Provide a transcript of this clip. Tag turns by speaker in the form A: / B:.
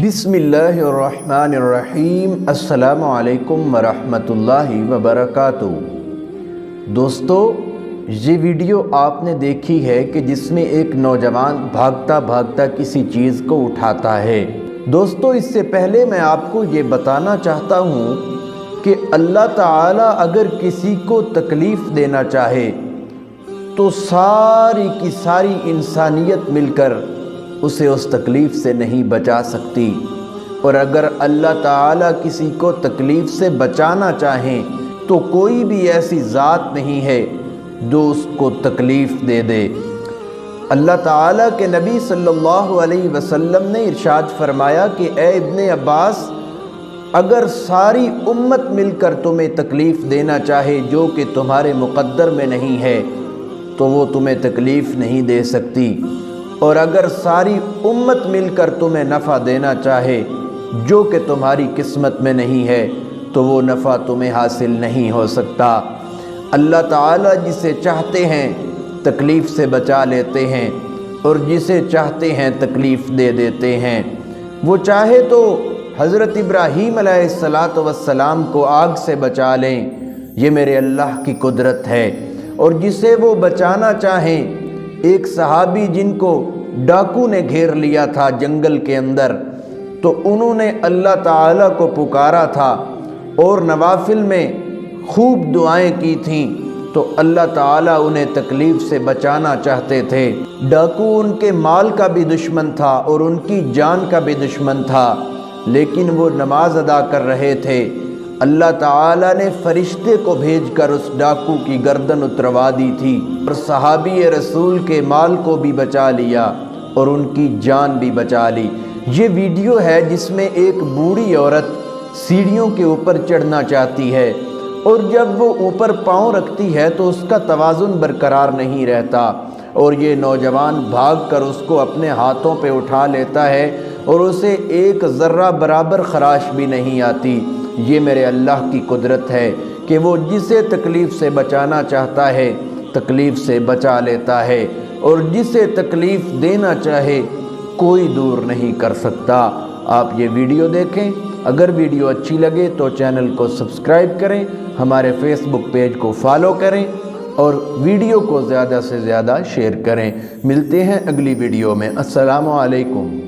A: بسم اللہ الرحمن الرحیم۔ السلام علیکم ورحمۃ اللہ وبرکاتہ۔ دوستو، یہ ویڈیو آپ نے دیکھی ہے کہ جس میں ایک نوجوان بھاگتا بھاگتا کسی چیز کو اٹھاتا ہے۔ دوستو، اس سے پہلے میں آپ کو یہ بتانا چاہتا ہوں کہ اللہ تعالیٰ اگر کسی کو تکلیف دینا چاہے تو ساری کی ساری انسانیت مل کر اسے اس تکلیف سے نہیں بچا سکتی، اور اگر اللہ تعالیٰ کسی کو تکلیف سے بچانا چاہیں تو کوئی بھی ایسی ذات نہیں ہے جو اس کو تکلیف دے دے۔ اللہ تعالیٰ کے نبی صلی اللہ علیہ وسلم نے ارشاد فرمایا کہ اے ابن عباس، اگر ساری امت مل کر تمہیں تکلیف دینا چاہے جو کہ تمہارے مقدر میں نہیں ہے تو وہ تمہیں تکلیف نہیں دے سکتی، اور اگر ساری امت مل کر تمہیں نفع دینا چاہے جو کہ تمہاری قسمت میں نہیں ہے تو وہ نفع تمہیں حاصل نہیں ہو سکتا۔ اللہ تعالیٰ جسے چاہتے ہیں تکلیف سے بچا لیتے ہیں اور جسے چاہتے ہیں تکلیف دے دیتے ہیں۔ وہ چاہے تو حضرت ابراہیم علیہ السلام کو آگ سے بچا لیں، یہ میرے اللہ کی قدرت ہے، اور جسے وہ بچانا چاہیں، ایک صحابی جن کو ڈاکو نے گھیر لیا تھا جنگل کے اندر، تو انہوں نے اللہ تعالیٰ کو پکارا تھا اور نوافل میں خوب دعائیں کی تھیں، تو اللہ تعالیٰ انہیں تکلیف سے بچانا چاہتے تھے۔ ڈاکو ان کے مال کا بھی دشمن تھا اور ان کی جان کا بھی دشمن تھا، لیکن وہ نماز ادا کر رہے تھے۔ اللہ تعالیٰ نے فرشتے کو بھیج کر اس ڈاکو کی گردن اتروا دی تھی، اور صحابی رسول کے مال کو بھی بچا لیا اور ان کی جان بھی بچا لی۔ یہ ویڈیو ہے جس میں ایک بوڑھی عورت سیڑھیوں کے اوپر چڑھنا چاہتی ہے، اور جب وہ اوپر پاؤں رکھتی ہے تو اس کا توازن برقرار نہیں رہتا، اور یہ نوجوان بھاگ کر اس کو اپنے ہاتھوں پہ اٹھا لیتا ہے اور اسے ایک ذرہ برابر خراش بھی نہیں آتی۔ یہ میرے اللہ کی قدرت ہے کہ وہ جسے تکلیف سے بچانا چاہتا ہے تکلیف سے بچا لیتا ہے، اور جسے تکلیف دینا چاہے کوئی دور نہیں کر سکتا۔ آپ یہ ویڈیو دیکھیں، اگر ویڈیو اچھی لگے تو چینل کو سبسکرائب کریں، ہمارے فیس بک پیج کو فالو کریں اور ویڈیو کو زیادہ سے زیادہ شیئر کریں۔ ملتے ہیں اگلی ویڈیو میں۔ السلام علیکم۔